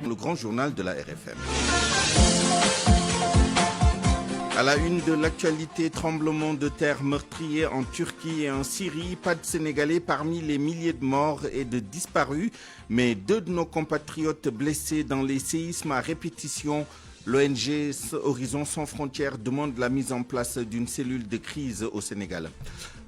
Le grand journal de la RFM. À la une de l'actualité, tremblement de terre meurtrier en Turquie et en Syrie. Pas de Sénégalais parmi les milliers de morts et de disparus, mais 2 de nos compatriotes blessés dans les séismes à répétition. L'ONG Horizon Sans Frontières demande la mise en place d'une cellule de crise au Sénégal.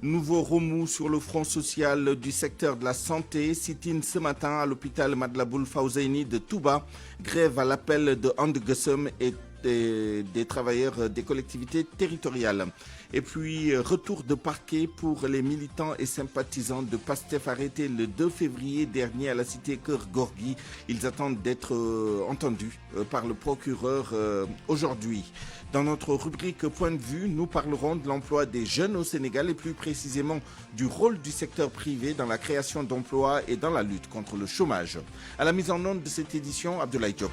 Nouveau remous sur le front social du secteur de la santé. Sit-in ce matin à l'hôpital Madlaboul Fawzaini de Touba. Grève à l'appel de And Guessum et des travailleurs des collectivités territoriales. Et puis, retour de parquet pour les militants et sympathisants de PASTEF arrêtés le 2 février dernier à la cité Keur Gorgui. Ils attendent d'être entendus par le procureur aujourd'hui. Dans notre rubrique Point de vue, nous parlerons de l'emploi des jeunes au Sénégal et plus précisément du rôle du secteur privé dans la création d'emplois et dans la lutte contre le chômage. À la mise en onde de cette édition, Abdoulaye Diop.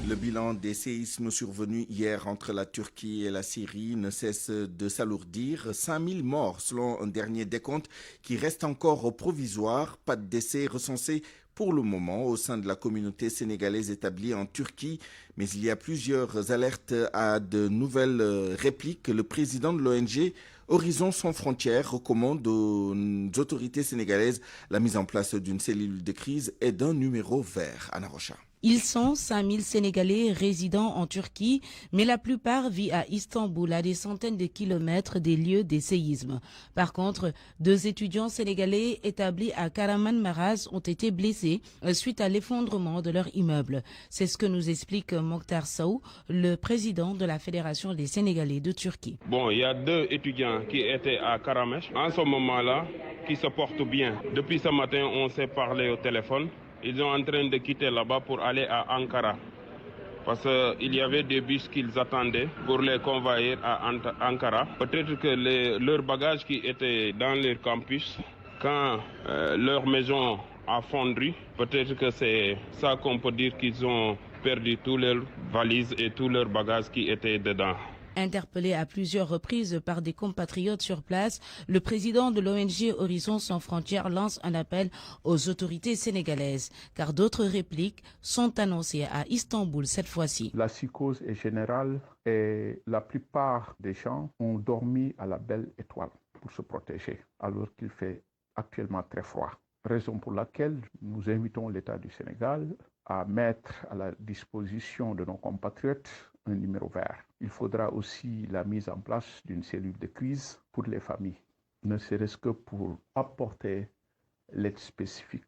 Le bilan des séismes survenus hier entre la Turquie et la Syrie ne cesse de s'alourdir. 5000 morts selon un dernier décompte qui reste encore provisoire. Pas de décès recensés pour le moment au sein de la communauté sénégalaise établie en Turquie. Mais il y a plusieurs alertes à de nouvelles répliques. Le président de l'ONG Horizon Sans Frontières recommande aux autorités sénégalaises la mise en place d'une cellule de crise et d'un numéro vert. Anna Rocha. Ils sont 5000 Sénégalais résidant en Turquie, mais la plupart vivent à Istanbul, à des centaines de kilomètres des lieux des séismes. Par contre, 2 étudiants sénégalais établis à Kahramanmaraş ont été blessés suite à l'effondrement de leur immeuble. C'est ce que nous explique Mokhtar Sow, le président de la Fédération des Sénégalais de Turquie. Bon, il y a 2 étudiants qui étaient à Kahramanmaraş. En ce moment-là, qui se portent bien. Depuis ce matin, on s'est parlé au téléphone. Ils sont en train de quitter là-bas pour aller à Ankara. Parce qu'il y avait des bus qu'ils attendaient pour les convoyer à Ankara. Peut-être que leurs bagages qui étaient dans leur campus, quand leur maison a fondu, peut-être que c'est ça qu'on peut dire qu'ils ont perdu toutes leurs valises et tous leurs bagages qui étaient dedans. Interpellé à plusieurs reprises par des compatriotes sur place, le président de l'ONG Horizon Sans Frontières lance un appel aux autorités sénégalaises, car d'autres répliques sont annoncées à Istanbul cette fois-ci. La psychose est générale et la plupart des gens ont dormi à la belle étoile pour se protéger, alors qu'il fait actuellement très froid. Raison pour laquelle nous invitons l'État du Sénégal à mettre à la disposition de nos compatriotes un numéro vert. Il faudra aussi la mise en place d'une cellule de crise pour les familles, ne serait-ce que pour apporter l'aide spécifique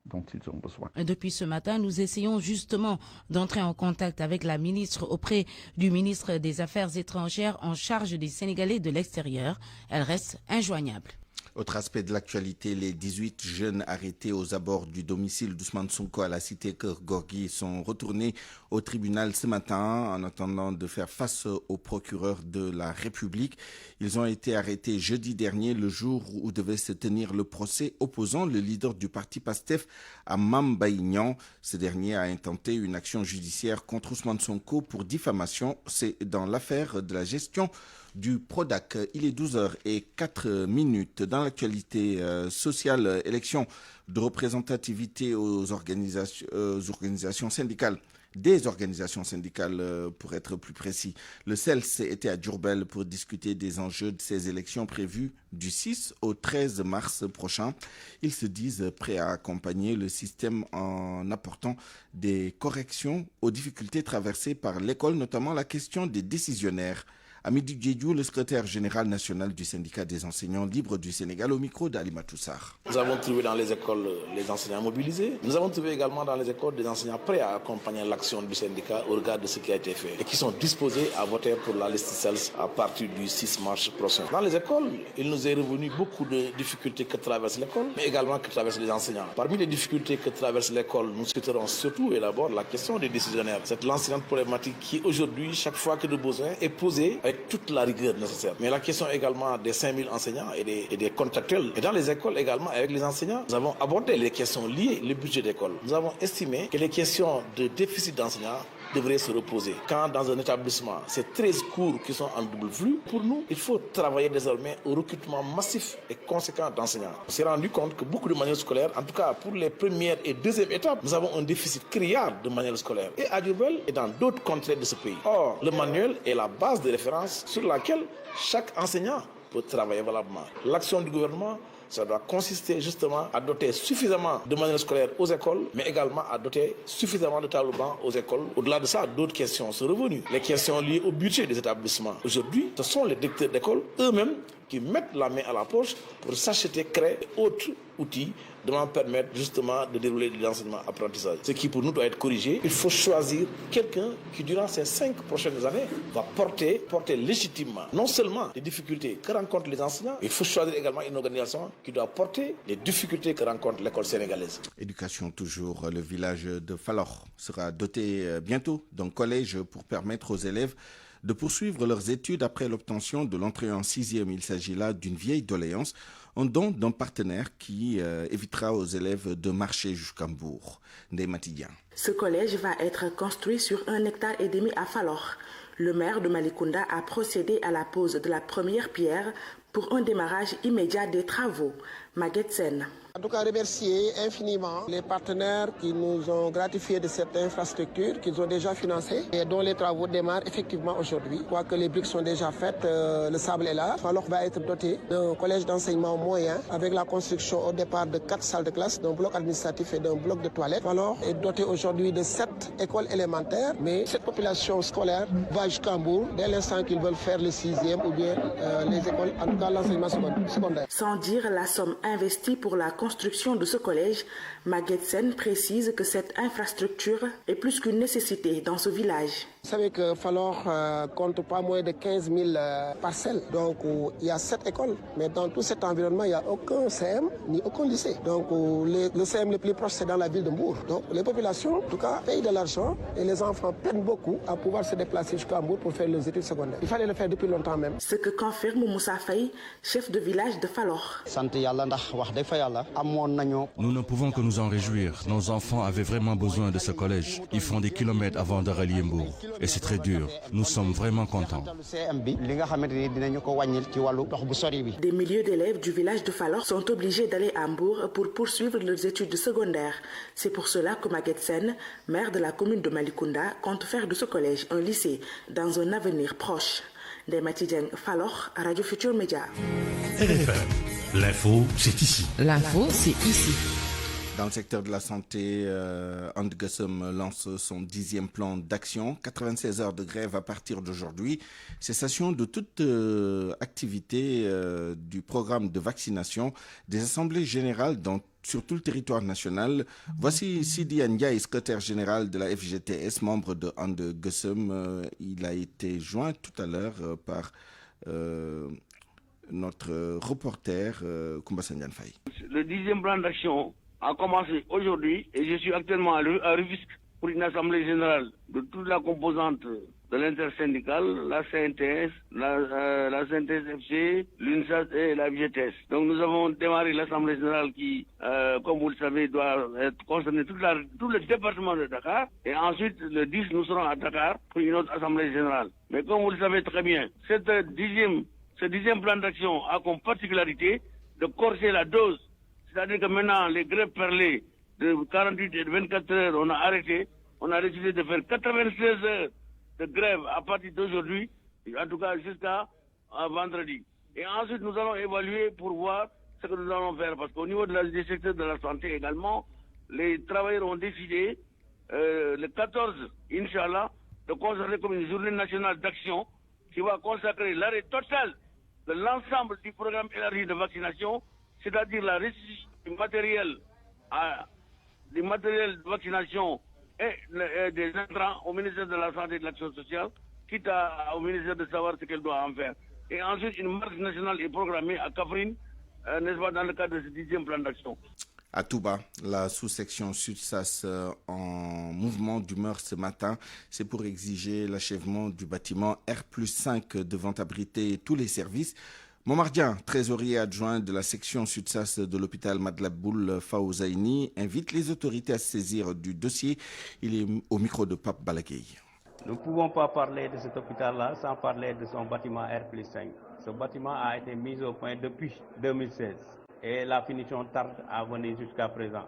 dont ils ont besoin. Depuis ce matin, nous essayons justement d'entrer en contact avec la ministre auprès du ministre des Affaires étrangères en charge des Sénégalais de l'extérieur. Elle reste injoignable. Autre aspect de l'actualité, les 18 jeunes arrêtés aux abords du domicile d'Ousmane Sonko à la cité Keur Gorgui sont retournés au tribunal ce matin en attendant de faire face au procureur de la République. Ils ont été arrêtés jeudi dernier, le jour où devait se tenir le procès opposant le leader du parti PASTEF à Mame Mbaye Niang. Ce dernier a intenté une action judiciaire contre Ousmane Sonko pour diffamation. C'est dans l'affaire de la gestion du Prodac. Il est 12h04 dans l'actualité sociale, élection de représentativité aux organisations syndicales. Des organisations syndicales, pour être plus précis. Le CELS était à Diourbel pour discuter des enjeux de ces élections prévues du 6 au 13 mars prochain. Ils se disent prêts à accompagner le système en apportant des corrections aux difficultés traversées par l'école, notamment la question des décisionnaires. Amidou Diédiou, le secrétaire général national du syndicat des enseignants libres du Sénégal, au micro d'Alima Toussar. Nous avons trouvé dans les écoles les enseignants mobilisés. Nous avons trouvé également dans les écoles des enseignants prêts à accompagner l'action du syndicat au regard de ce qui a été fait et qui sont disposés à voter pour la liste CELS à partir du 6 mars prochain. Dans les écoles, il nous est revenu beaucoup de difficultés que traverse l'école, mais également que traversent les enseignants. Parmi les difficultés que traverse l'école, nous citerons surtout et d'abord la question des décisionnaires. C'est l'enseignante problématique qui aujourd'hui, chaque fois que de besoin, est posée avec toute la rigueur nécessaire. Mais la question également des 5000 enseignants et des contractuels. Et dans les écoles également, avec les enseignants, nous avons abordé les questions liées au budget d'école. Nous avons estimé que les questions de déficit d'enseignants devrait se reposer. Quand dans un établissement, c'est 13 cours qui sont en double flux, pour nous, il faut travailler désormais au recrutement massif et conséquent d'enseignants. On s'est rendu compte que beaucoup de manuels scolaires, en tout cas pour les premières et deuxièmes étapes, nous avons un déficit criard de manuels scolaires. Et à Diourbel et dans d'autres contrées de ce pays. Or, le manuel est la base de référence sur laquelle chaque enseignant peut travailler valablement. L'action du gouvernement, ça doit consister justement à doter suffisamment de manuels scolaires aux écoles, mais également à doter suffisamment de tables blancs aux écoles. Au-delà de ça, d'autres questions sont revenues. Les questions liées au budget des établissements. Aujourd'hui, ce sont les directeurs d'école eux-mêmes qui mettent la main à la poche pour s'acheter, créer d'autres outils devant permettre justement de dérouler de l'enseignement-apprentissage. Ce qui pour nous doit être corrigé. Il faut choisir quelqu'un qui durant ces 5 prochaines années va porter légitimement non seulement les difficultés que rencontrent les enseignants, il faut choisir également une organisation qui doit porter les difficultés que rencontre l'école sénégalaise. Éducation toujours, le village de Falor sera doté bientôt d'un collège pour permettre aux élèves de poursuivre leurs études après l'obtention de l'entrée en 6e. Il s'agit là d'une vieille doléance, un don d'un partenaire qui évitera aux élèves de marcher jusqu'à Mbour. Ndeye Matidian. Ce collège va être construit sur 1,5 hectare à Falor. Le maire de Malicounda a procédé à la pose de la première pierre pour un démarrage immédiat des travaux. Maguette Sen. En tout cas, remercier infiniment les partenaires qui nous ont gratifié de cette infrastructure qu'ils ont déjà financée et dont les travaux démarrent effectivement aujourd'hui. Quoique les briques sont déjà faites, le sable est là. Falor va être doté d'un collège d'enseignement moyen avec la construction au départ de 4 salles de classe, d'un bloc administratif et d'un bloc de toilettes. Falor est doté aujourd'hui de 7 écoles élémentaires, mais cette population scolaire va jusqu'à Mbour dès l'instant qu'ils veulent faire le 6e ou bien les écoles, en tout cas l'enseignement secondaire. Sans dire la somme investie pour la construction de ce collège, Maguette Sen précise que cette infrastructure est plus qu'une nécessité dans ce village. Vous savez que Falor compte pas moins de 15 000 parcelles. Donc il y a 7 écoles. Mais dans tout cet environnement, il n'y a aucun CM ni aucun lycée. Donc le CM le plus proche, c'est dans la ville de Mbour. Donc les populations, en tout cas, payent de l'argent et les enfants peinent beaucoup à pouvoir se déplacer jusqu'à Mbour pour faire leurs études secondaires. Il fallait le faire depuis longtemps même. Ce que confirme Moussa Faye, chef de village de Falor. Nous ne pouvons que nous en réjouir. Nos enfants avaient vraiment besoin de ce collège. Ils font des kilomètres avant de rallier Mbour. Et c'est très dur. Nous sommes vraiment contents. Des milliers d'élèves du village de Falor sont obligés d'aller à Mbour pour poursuivre leurs études secondaires. C'est pour cela que Maguette Sen, maire de la commune de Malicounda, compte faire de ce collège un lycée dans un avenir proche. Ndeye Matidian, Falor, Radio Futur Média. RFM, l'info, c'est ici. L'info, c'est ici. Dans le secteur de la santé, And Gueusseum lance son 10e plan d'action. 96 heures de grève à partir d'aujourd'hui. Cessation de toute activité du programme de vaccination des assemblées générales sur tout le territoire national. Voici Sidi Ndiaye, secrétaire général de la FGTS, membre de And Gueusseum. Il a été joint tout à l'heure par notre reporter Koumba Sandiane Faye. Le 10e plan d'action a commencé aujourd'hui et je suis actuellement à Rufisque pour une assemblée générale de toute la composante de l'intersyndicale, la CNTS, la CNTS-FC, l'UNSAS et la FGTS. Donc nous avons démarré l'assemblée générale qui, comme vous le savez, doit concerner tout le département de Dakar. Et ensuite, le 10, nous serons à Dakar pour une autre assemblée générale. Mais comme vous le savez très bien, ce 10e plan d'action a comme particularité de corser la dose. C'est-à-dire que maintenant, les grèves perlées de 48 et de 24 heures, on a arrêté. On a décidé de faire 96 heures de grève à partir d'aujourd'hui, en tout cas jusqu'à vendredi. Et ensuite, nous allons évaluer pour voir ce que nous allons faire. Parce qu'au niveau des secteurs de la santé également, les travailleurs ont décidé, le 14, Inch'Allah, de consacrer comme une journée nationale d'action qui va consacrer l'arrêt total de l'ensemble du programme élargi de vaccination, c'est-à-dire la restitution du matériel de vaccination et des intrants au ministère de la Santé et de l'Action sociale, quitte au ministère de savoir ce qu'elle doit en faire. Et ensuite, une marche nationale est programmée à Kaffrine, n'est-ce pas, dans le cadre de ce 10e plan d'action. À Touba, la sous-section Sud-SAS en mouvement d'humeur ce matin, c'est pour exiger l'achèvement du bâtiment R+5 devant abriter tous les services. Momardian, trésorier adjoint de la section Sud-Sas de l'hôpital Madlaboul Fawzaini, invite les autorités à se saisir du dossier. Il est au micro de Pape Balagay. Nous ne pouvons pas parler de cet hôpital-là sans parler de son bâtiment R+5. Ce bâtiment a été mis au point depuis 2016 et la finition tarde à venir jusqu'à présent.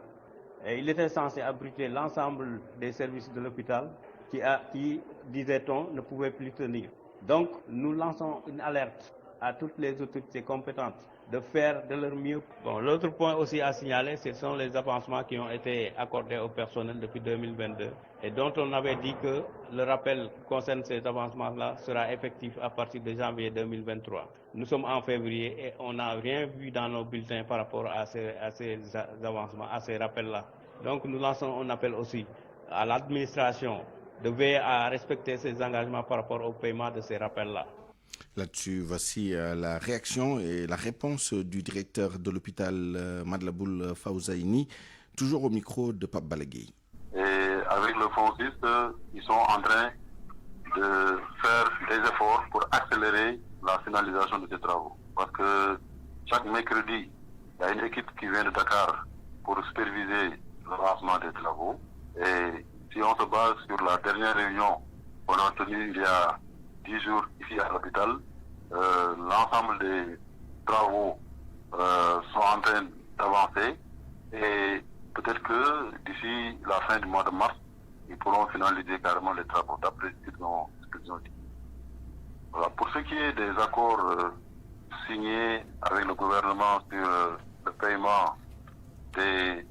Et il était censé abriter l'ensemble des services de l'hôpital qui, disait-on, ne pouvaient plus tenir. Donc, nous lançons une alerte à toutes les autorités compétentes de faire de leur mieux. Bon, l'autre point aussi à signaler, ce sont les avancements qui ont été accordés au personnel depuis 2022 et dont on avait dit que le rappel concernant ces avancements-là sera effectif à partir de janvier 2023. Nous sommes en février et on n'a rien vu dans nos bulletins par rapport à ces avancements, à ces rappels-là. Donc nous lançons un appel aussi à l'administration de veiller à respecter ses engagements par rapport au paiement de ces rappels-là. Là-dessus, voici la réaction et la réponse du directeur de l'hôpital Madlaboul Fawzaini, toujours au micro de Pape Balagay. Et avec le fonds 6, ils sont en train de faire des efforts pour accélérer la finalisation de ces travaux. Parce que chaque mercredi, il y a une équipe qui vient de Dakar pour superviser le lancement des travaux. Et si on se base sur la dernière réunion qu'on a tenue il y a 10 jours ici à l'hôpital, l'ensemble des travaux sont en train d'avancer et peut-être que d'ici la fin du mois de mars, ils pourront finaliser carrément les travaux d'après ce qu'ils ont dit. Voilà. Pour ce qui est des accords signés avec le gouvernement sur le paiement des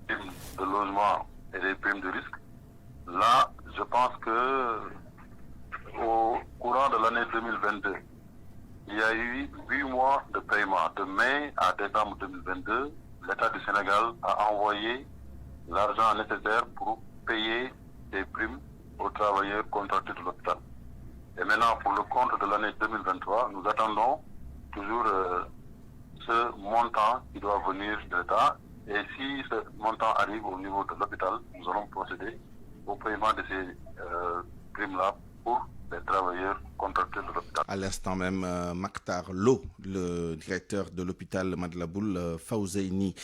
primes de logement et des primes de risque, là, je pense que au courant de l'année 2022, il y a eu 8 mois de paiement. De mai à décembre 2022, l'État du Sénégal a envoyé l'argent nécessaire pour payer des primes aux travailleurs contractés de l'hôpital. Et maintenant, pour le compte de l'année 2023, nous attendons toujours ce montant qui doit venir de l'État. Et si ce montant arrive au niveau de l'hôpital, nous allons procéder au paiement de ces primes-là pour les travailleurs contractés de l'hôpital. À l'instant même, Maktar Lo, le directeur de l'hôpital Madlaboul Fawzaini.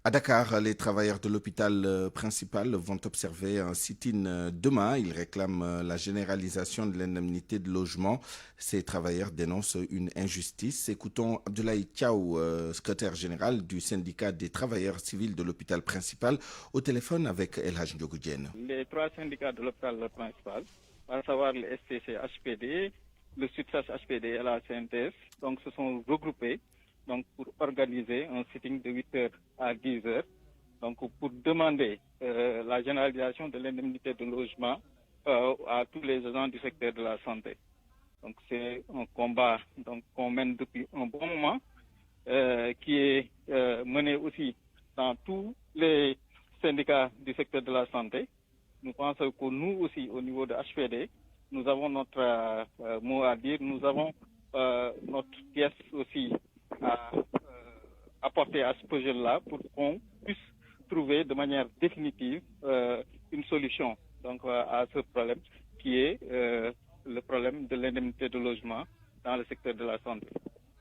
À Dakar, les travailleurs de l'hôpital principal vont observer un sit-in demain. Ils réclament la généralisation de l'indemnité de logement. Ces travailleurs dénoncent une injustice. Écoutons Abdoulaye Thiaw, secrétaire général du syndicat des travailleurs civils de l'hôpital principal, au téléphone avec El Hadj Ndiogou Diène. Les 3 syndicats de l'hôpital principal, à savoir le STC HPD, le Sud-Sas HPD et la CNTS, donc se sont regroupés pour organiser un sitting de 8h à 10h, donc pour demander la généralisation de l'indemnité de logement à tous les agents du secteur de la santé. Donc c'est un combat qu'on mène depuis un bon moment, qui est mené aussi dans tous les syndicats du secteur de la santé. Nous pensons que nous aussi, au niveau de HPD, nous avons notre mot à dire, nous avons notre pièce aussi à apporter à ce projet-là pour qu'on puisse trouver de manière définitive une solution à ce problème qui est le problème de l'indemnité de logement dans le secteur de la santé.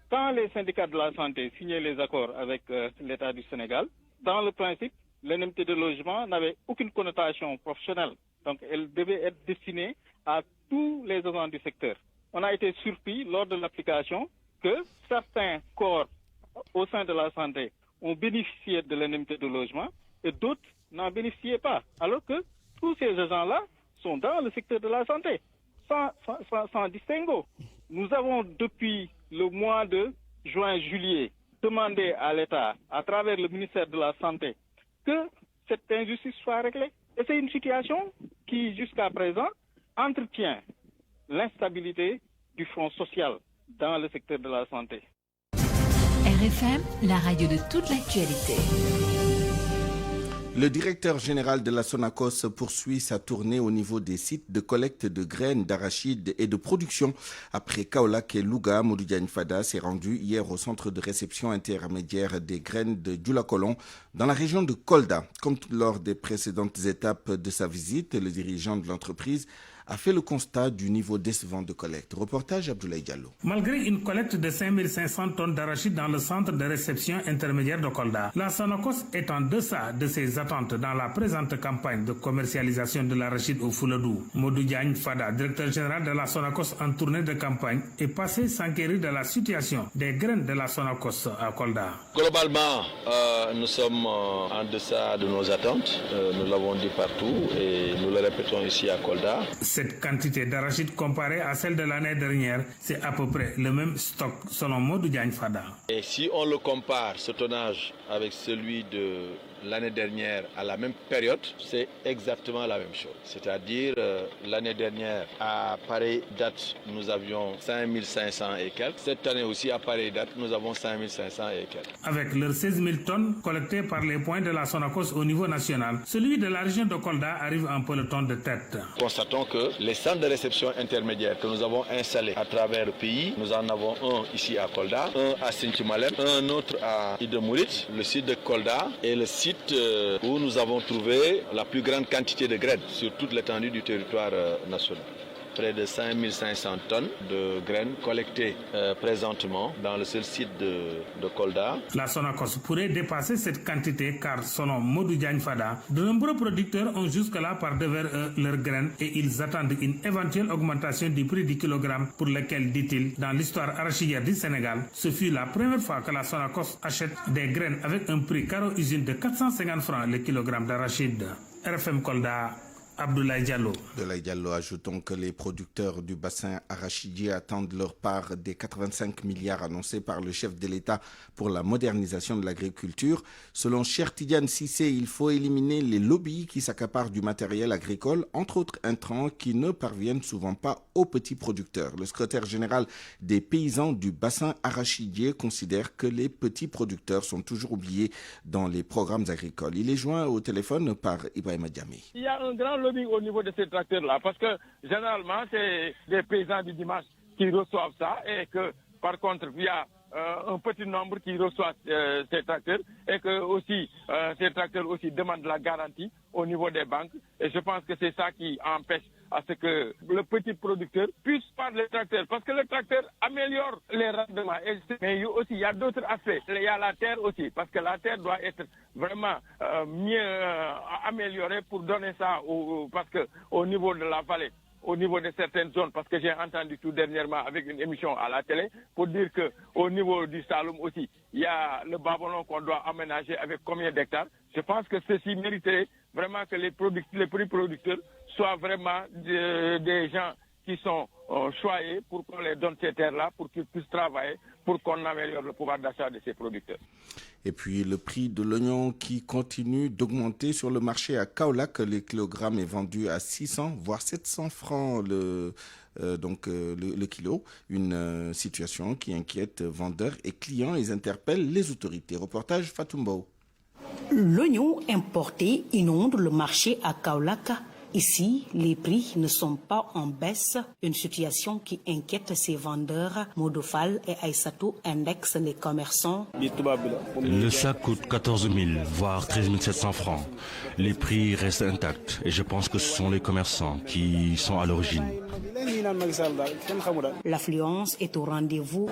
Quand les syndicats de la santé signaient les accords avec l'État du Sénégal, dans le principe, l'indemnité de logement n'avait aucune connotation professionnelle. Donc elle devait être destinée à tous les agents du secteur. On a été surpris lors de l'application que certains corps au sein de la santé ont bénéficié de l'indemnité de logement et d'autres n'en bénéficiaient pas. Alors que tous ces agents-là sont dans le secteur de la santé, sans distinguo. Nous avons depuis le mois de juin-juillet demandé à l'État, à travers le ministère de la Santé, que cette injustice soit réglée. Et c'est une situation qui, jusqu'à présent, entretient l'instabilité du front social dans le secteur de la santé. RFM, la radio de toute l'actualité. Le directeur général de la Sonacos poursuit sa tournée au niveau des sites de collecte de graines d'arachide et de production. Après Kaolack et Louga, Modou Diagne Fada s'est rendu hier au centre de réception intermédiaire des graines de Dioulacolon dans la région de Kolda. Comme lors des précédentes étapes de sa visite, le dirigeant de l'entreprise a fait le constat du niveau décevant de collecte. Reportage Abdoulaye Diallo. Malgré une collecte de 5500 tonnes d'arachide dans le centre de réception intermédiaire de Kolda, la Sonacos est en deçà de ses attentes dans la présente campagne de commercialisation de l'arachide au Fouladou. Modou Diagne Fada, directeur général de la Sonacos en tournée de campagne, est passé s'enquérir de la situation des graines de la Sonacos à Kolda. Globalement, nous sommes en deçà de nos attentes. Nous l'avons dit partout et nous le répétons ici à Kolda. Cette quantité d'arachide comparée à celle de l'année dernière, c'est à peu près le même stock selon Modou Diagne Fada. Et si on le compare, ce tonnage, avec celui de l'année dernière à la même période, c'est exactement la même chose. C'est-à-dire, l'année dernière, à pareille date, nous avions 5500 et quelques. Cette année aussi, à pareille date, nous avons 5500 et quelques. Avec leurs 16 000 tonnes collectées par les points de la Sonacos au niveau national, celui de la région de Kolda arrive en peloton de tête. Constatons que les centres de réception intermédiaires que nous avons installés à travers le pays, nous en avons un ici à Kolda, un à Sintimalem, un autre à Idemourit, le site de Kolda et le site où nous avons trouvé la plus grande quantité de graines sur toute l'étendue du territoire national. Près de 5500 tonnes de graines collectées présentement dans le seul site de Kolda. La Sonacos pourrait dépasser cette quantité car selon Modou Diagne Fada, de nombreux producteurs ont jusque-là par devers leurs graines et ils attendent une éventuelle augmentation du prix du kilogramme pour lequel, dit-il, dans l'histoire arachidière du Sénégal, ce fut la première fois que la Sonacos achète des graines avec un prix caro-usine de 450 francs le kilogramme d'arachide. RFM Kolda, Abdoulaye Diallo. Abdoulaye Diallo, ajoutons que les producteurs du bassin arachidier attendent leur part des 85 milliards annoncés par le chef de l'État pour la modernisation de l'agriculture. Selon Cheikh Tidiane Cissé, il faut éliminer les lobbies qui s'accaparent du matériel agricole, entre autres intrants qui ne parviennent souvent pas aux petits producteurs. Le secrétaire général des paysans du bassin arachidier considère que les petits producteurs sont toujours oubliés dans les programmes agricoles. Il est joint au téléphone par Ibrahima Diamé. Il y a un grand lobby au niveau de ces tracteurs-là, parce que généralement, c'est des paysans du dimanche qui reçoivent ça et que, par contre, il y a un petit nombre qui reçoivent ces tracteurs et que aussi ces tracteurs aussi demandent la garantie au niveau des banques. Et je pense que c'est ça qui empêche à ce que le petit producteur puisse prendre le tracteur, parce que le tracteur améliore les rendements. Mais aussi, il y a d'autres aspects. Il y a la terre aussi, parce que la terre doit être vraiment mieux améliorée pour donner ça, parce que au niveau de la vallée, au niveau de certaines zones, parce que j'ai entendu tout dernièrement avec une émission à la télé, pour dire qu'au niveau du Saloum aussi, il y a le Babylon qu'on doit aménager avec combien d'hectares. Je pense que ceci mériterait vraiment que les petits producteurs soient vraiment des gens qui sont choyés pour qu'on les donne ces terres-là, pour qu'ils puissent travailler, pour qu'on améliore le pouvoir d'achat de ces producteurs. Et puis le prix de l'oignon qui continue d'augmenter sur le marché à Kaolack. Le kilogramme est vendu à 600 voire 700 francs le kilo. Une situation qui inquiète vendeurs et clients. Ils interpellent les autorités. Reportage Fatoumbo. L'oignon importé inonde le marché à Kaolack. Ici, les prix ne sont pas en baisse, une situation qui inquiète ces vendeurs. Modofal et Aïssatou indexent les commerçants. Le sac coûte 14 000, voire 13 700 francs. Les prix restent intacts et je pense que ce sont les commerçants qui sont à l'origine. L'affluence est au rendez-vous.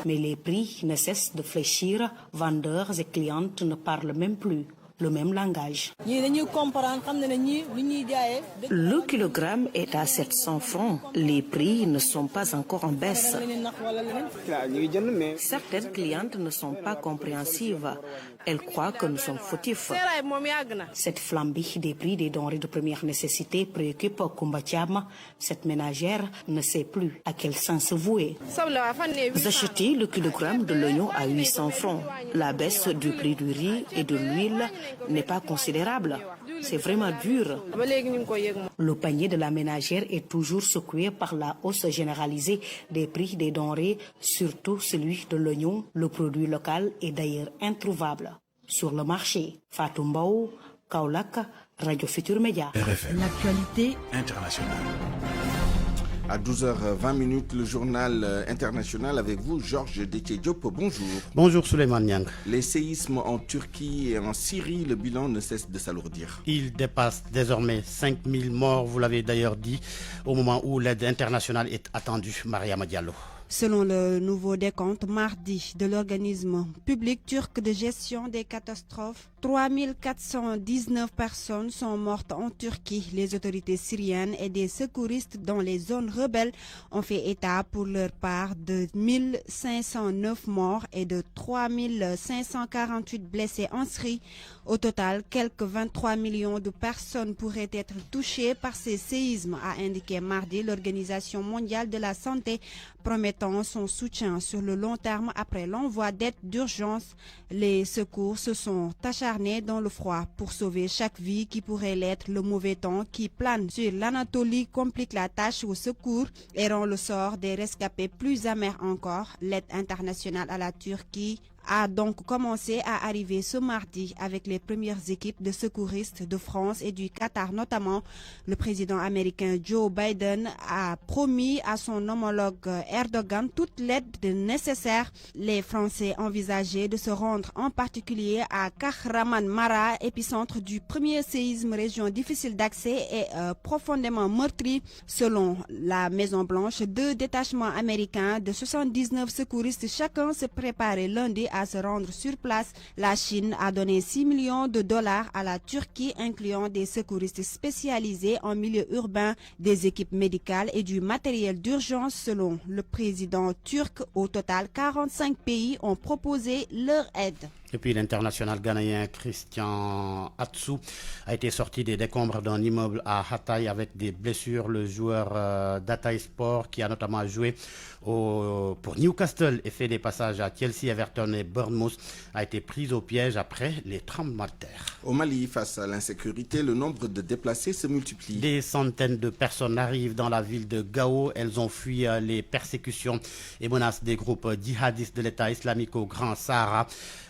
Mais les prix ne cessent de fléchir. Vendeurs et clientes ne parlent même plus le même langage. Le kilogramme est à 700 francs. Les prix ne sont pas encore en baisse. Certaines clientes ne sont pas compréhensives. Elles croient que nous sommes fautifs. Cette flambée des prix des denrées de première nécessité préoccupe Kumbatiam. Cette ménagère ne sait plus à quel sens se vouer. Vous achetez le kilogramme de l'oignon à 800 francs. La baisse du prix du riz et de l'huile n'est pas considérable. C'est vraiment dur. Le panier de la ménagère est toujours secoué par la hausse généralisée des prix des denrées, surtout celui de l'oignon. Le produit local est d'ailleurs introuvable sur le marché. Fatou Mbaou, Kaolack, Radio Futur Média. RFM. L'actualité internationale. À 12h20, le journal international avec vous, Georges Déthié Diop. Bonjour. Bonjour Souleymane Niang. Les séismes en Turquie et en Syrie, le bilan ne cesse de s'alourdir. Il dépasse désormais 5000 morts, vous l'avez d'ailleurs dit, au moment où l'aide internationale est attendue. Mariama Diallo. Selon le nouveau décompte mardi de l'organisme public turc de gestion des catastrophes, 3419 personnes sont mortes en Turquie. Les autorités syriennes et des secouristes dans les zones rebelles ont fait état pour leur part de 1509 morts et de 3548 blessés en Syrie. Au total, quelques 23 millions de personnes pourraient être touchées par ces séismes, a indiqué mardi l'Organisation mondiale de la santé, promettant son soutien sur le long terme après l'envoi d'aides d'urgence. Les secours se sont acharnés dans le froid pour sauver chaque vie qui pourrait l'être. Le mauvais temps qui plane sur l'Anatolie complique la tâche au secours et rend le sort des rescapés plus amer encore. L'aide internationale à la Turquie a donc commencé à arriver ce mardi avec les premières équipes de secouristes de France et du Qatar notamment. Le président américain Joe Biden a promis à son homologue Erdogan toute l'aide nécessaire. Les Français envisageaient de se rendre en particulier à Kahramanmaraş, épicentre du premier séisme, région difficile d'accès et profondément meurtrie. Selon la Maison-Blanche, 2 détachements américains de 79 secouristes chacun se préparaient lundi à se rendre sur place. La Chine a donné 6 millions de dollars à la Turquie, incluant des secouristes spécialisés en milieu urbain, des équipes médicales et du matériel d'urgence. Selon le président turc, au total, 45 pays ont proposé leur aide. Et puis l'international ghanéen Christian Atsu a été sorti des décombres d'un immeuble à Hatay avec des blessures. Le joueur d'Hatay Sport, qui a notamment joué pour Newcastle et fait des passages à Chelsea, Everton et Bournemouth, a été pris au piège après les tremblements de terre. Au Mali, face à l'insécurité, le nombre de déplacés se multiplie. Des centaines de personnes arrivent dans la ville de Gao. Elles ont fui les persécutions et menacent des groupes djihadistes de l'État islamique au Grand Sahara.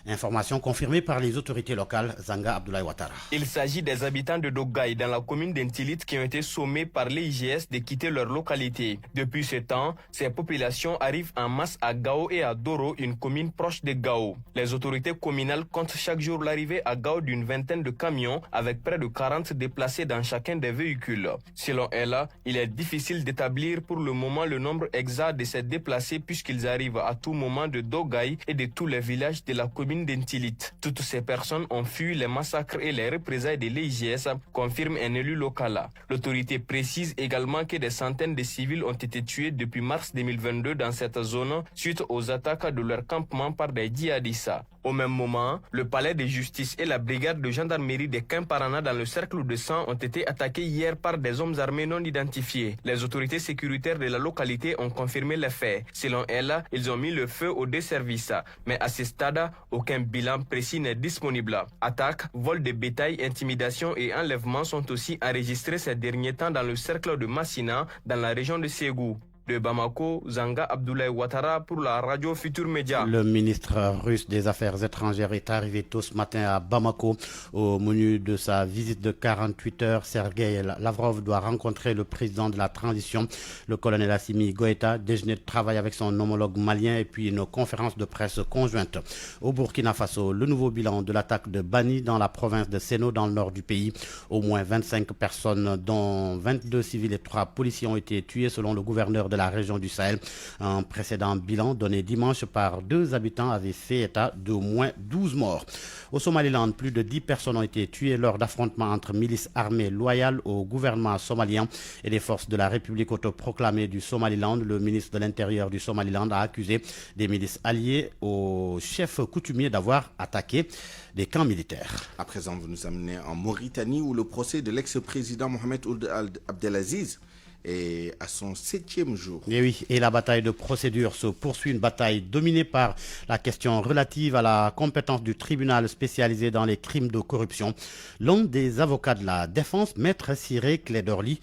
Information confirmée par les autorités locales. Zanga Abdoulaye Ouattara. Il s'agit des habitants de Dogaï dans la commune d'Intilit qui ont été sommés par l'IGS de quitter leur localité. Depuis ce temps, ces populations arrivent en masse à Gao et à Doro, une commune proche de Gao. Les autorités communales comptent chaque jour l'arrivée à Gao d'une vingtaine de camions avec près de 40 déplacés dans chacun des véhicules. Selon elle, il est difficile d'établir pour le moment le nombre exact de ces déplacés puisqu'ils arrivent à tout moment de Dogaï et de tous les villages de la commune d'Intilit. Toutes ces personnes ont fui les massacres et les représailles de l'IGS, confirme un élu local. L'autorité précise également que des centaines de civils ont été tués depuis mars 2022 dans cette zone suite aux attaques de leur campement par des djihadistes. Au même moment, le palais de justice et la brigade de gendarmerie de Kemparana dans le cercle de sang ont été attaqués hier par des hommes armés non identifiés. Les autorités sécuritaires de la localité ont confirmé les faits. Selon elles, ils ont mis le feu aux 2 services. Mais à ce stade, aucun bilan précis n'est disponible. Attaques, vols de bétail, intimidation et enlèvements sont aussi enregistrés ces derniers temps dans le cercle de Massina, dans la région de Ségou. De Bamako, Zanga Abdoulaye Ouattara pour la radio Futur Média. Le ministre russe des Affaires étrangères est arrivé tôt ce matin à Bamako. Au menu de sa visite de 48 heures, Sergueï Lavrov doit rencontrer le président de la transition, le colonel Assimi Goïta, déjeuner de travail avec son homologue malien et puis une conférence de presse conjointe. Au Burkina Faso, le nouveau bilan de l'attaque de Bani dans la province de Seno dans le nord du pays. Au moins 25 personnes, dont 22 civils et 3 policiers ont été tués selon le gouverneur de la région du Sahel. Un précédent bilan donné dimanche par 2 habitants avait fait état d'au moins 12 morts. Au Somaliland, plus de 10 personnes ont été tuées lors d'affrontements entre milices armées loyales au gouvernement somalien et les forces de la République autoproclamée du Somaliland. Le ministre de l'Intérieur du Somaliland a accusé des milices alliées au chef coutumier d'avoir attaqué des camps militaires. À présent, vous nous amenez en Mauritanie où le procès de l'ex-président Mohamed Ould Abdelaziz est à son 7e jour. Et oui, et la bataille de procédure se poursuit, une bataille dominée par la question relative à la compétence du tribunal spécialisé dans les crimes de corruption. L'un des avocats de la défense, Maître Siré Clédorli,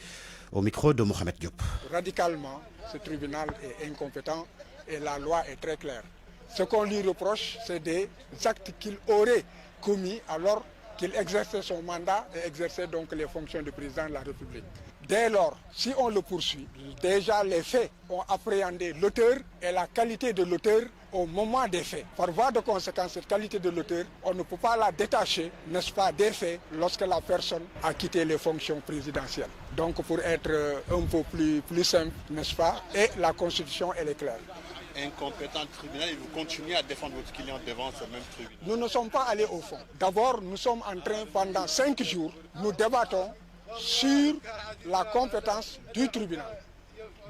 au micro de Mohamed Diop. Radicalement, ce tribunal est incompétent et la loi est très claire. Ce qu'on lui reproche, c'est des actes qu'il aurait commis alors qu'il exerçait son mandat et exerçait donc les fonctions de président de la République. Dès lors, si on le poursuit, déjà les faits ont appréhendé l'auteur et la qualité de l'auteur au moment des faits. Par voie de conséquence, cette qualité de l'auteur, on ne peut pas la détacher, n'est-ce pas, des faits lorsque la personne a quitté les fonctions présidentielles. Donc pour être un peu plus simple, n'est-ce pas, et la Constitution, elle est claire. Incompétent tribunal et vous continuez à défendre votre client devant ce même tribunal. Nous ne sommes pas allés au fond. D'abord, nous sommes en train, pendant 5 jours, nous débattons sur la compétence du tribunal.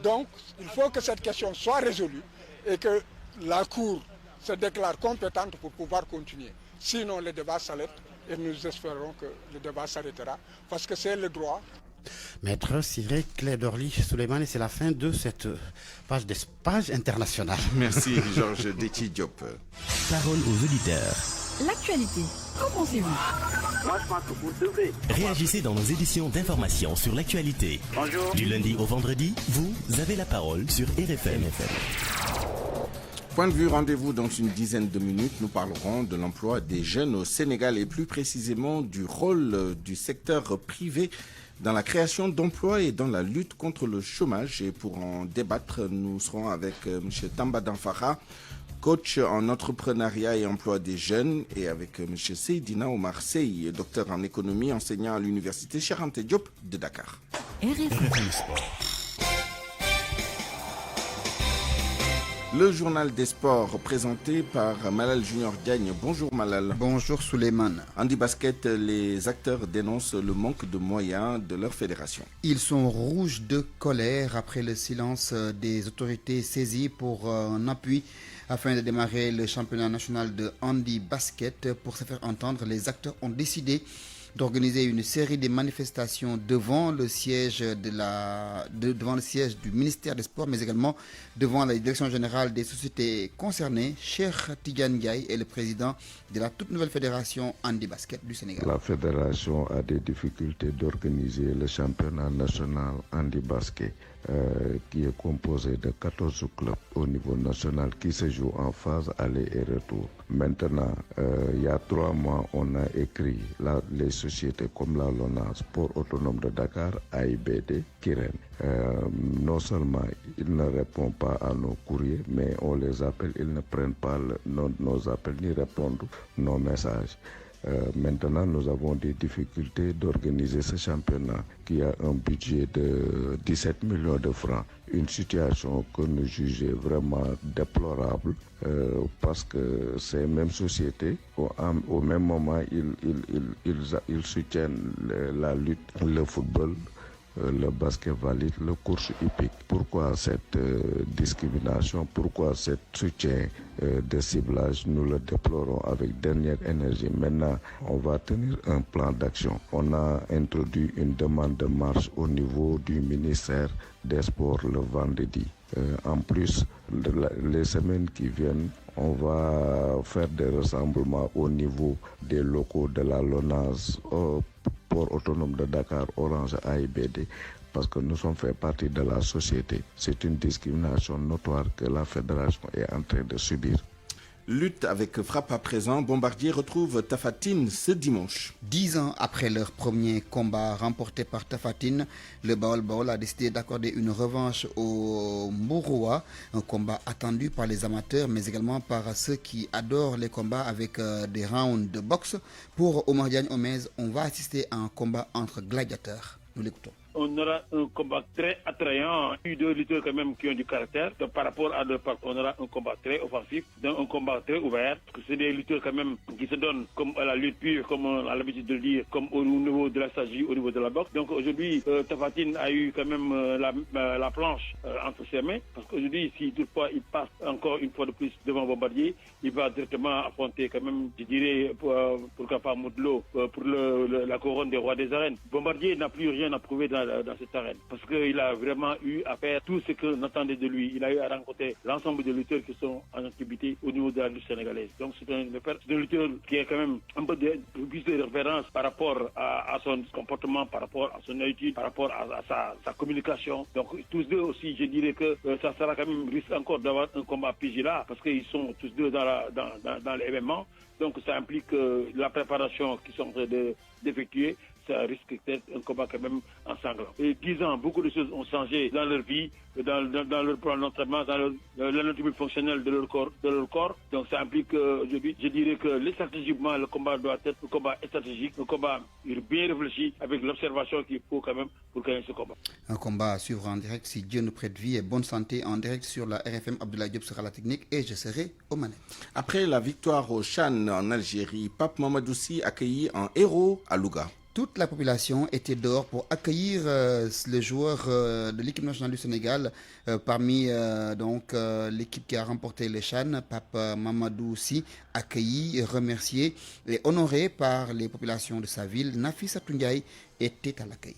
Donc, il faut que cette question soit résolue et que la Cour se déclare compétente pour pouvoir continuer. Sinon, le débat s'arrête et nous espérons que le débat s'arrêtera parce que c'est le droit. Maître Cyril Clédorli Souleymane, c'est la fin de cette page internationale. Merci Georges Déti Diop. Parole aux auditeurs. L'actualité, qu'en pensez-vous? Moi, je pense que vous devrez. Réagissez dans nos éditions d'information sur l'actualité. Bonjour. Du lundi au vendredi, vous avez la parole sur RFM. Point de vue, rendez-vous dans une dizaine de minutes. Nous parlerons de l'emploi des jeunes au Sénégal et plus précisément du rôle du secteur privé dans la création d'emplois et dans la lutte contre le chômage. Et pour en débattre, nous serons avec M. Tamba Danfara, coach en entrepreneuriat et emploi des jeunes, et avec M. Seydina Omar Sey, docteur en économie, enseignant à l'université Cheikh Anta Diop de Dakar. RFM Sport. Le journal des sports présenté par Malal Junior Diagne. Bonjour Malal. Bonjour Souleymane. Handi Basket, les acteurs dénoncent le manque de moyens de leur fédération. Ils sont rouges de colère après le silence des autorités saisies pour un appui afin de démarrer le championnat national de handi basket. Pour se faire entendre, les acteurs ont décidé d'organiser une série de manifestations devant le siège devant le siège du ministère des Sports, mais également devant la direction générale des sociétés concernées. Cheikh Tidiane Ndiaye est le président de la toute nouvelle fédération handi basket du Sénégal. La fédération a des difficultés d'organiser le championnat national handi basket qui est composé de 14 clubs au niveau national qui se jouent en phase aller et retour. Maintenant, il y a 3 mois, on a écrit les sociétés comme la LONASE, Port Autonome de Dakar, AIBD, Kiren. Non seulement ils ne répondent pas à nos courriers, mais on les appelle, ils ne prennent pas nos appels ni répondent nos messages. Maintenant, nous avons des difficultés d'organiser ce championnat qui a un budget de 17 millions de francs. Une situation que nous jugeons vraiment déplorable parce que ces mêmes sociétés, au même moment, ils soutiennent la lutte, le football, le basket valide, le course hippique. Pourquoi cette discrimination? Pourquoi ce soutien de ciblage? Nous le déplorons avec dernière énergie. Maintenant, on va tenir un plan d'action. On a introduit une demande de marche au niveau du ministère des Sports le vendredi. En plus, les semaines qui viennent, on va faire des rassemblements au niveau des locaux de la LONASE, Port Autonome de Dakar, Orange, AIBD, parce que nous sommes fait partie de la société. C'est une discrimination notoire que la fédération est en train de subir. Lutte avec frappe à présent, Bombardier retrouve Tapha Tine ce dimanche. 10 ans après leur premier combat remporté par Tapha Tine, le Baol a décidé d'accorder une revanche au Mouroua, un combat attendu par les amateurs mais également par ceux qui adorent les combats avec des rounds de boxe. Pour Omar Diagne Omez, on va assister à un combat entre gladiateurs. Nous l'écoutons. On aura un combat très attrayant. Il y a 2 lutteurs quand même qui ont du caractère. Donc, par rapport à deux parcs, on aura un combat très offensif, donc un combat très ouvert. Parce que c'est des lutteurs quand même qui se donnent comme à la lutte pure, comme on a l'habitude de le dire, comme au niveau de la stratégie, au niveau de la boxe. Donc aujourd'hui, Tapha Tine a eu quand même la planche entre ses mains. Parce qu'aujourd'hui, si toutefois il passe encore une fois de plus devant Bombardier, il va directement affronter quand même, je dirais, pourquoi pas Modelo, pour la couronne des rois des arènes. Bombardier n'a plus rien à prouver dans cette arène. Parce qu'il a vraiment eu à faire tout ce qu'on attendait de lui. Il a eu à rencontrer l'ensemble des lutteurs qui sont en activité au niveau de la lutte sénégalaise. Donc c'est un lutteur qui est quand même un peu de référence par rapport à son comportement, par rapport à son attitude, par rapport à sa communication. Donc tous deux aussi, je dirais que ça sera quand même risque encore d'avoir un combat pugilat parce qu'ils sont tous deux dans l'événement. Donc ça implique la préparation qu'ils sont en train d'effectuer. ça risque d'être un combat quand même ensanglant. Et 10 ans, beaucoup de choses ont changé dans leur vie, dans leur plan d'entraînement, dans l'anatomie fonctionnelle de leur corps. Donc ça implique aujourd'hui, je dirais que stratégiquement, le combat doit être un combat stratégique, un combat bien réfléchi, avec l'observation qu'il faut quand même pour gagner ce combat. Un combat à suivre en direct, si Dieu nous prête vie et bonne santé, en direct sur la RFM. Abdoulaye Diop sera la technique et je serai aux manettes. Après la victoire au CHAN en Algérie, Pape Mamadou Sy accueilli en héros à Louga. Toute la population était dehors pour accueillir le joueur de l'équipe nationale du Sénégal parmi l'équipe qui a remporté le CHAN, Pape Mamadou Sy, accueilli, remercié et honoré par les populations de sa ville. Nafissatou Ndiaye était à l'accueil.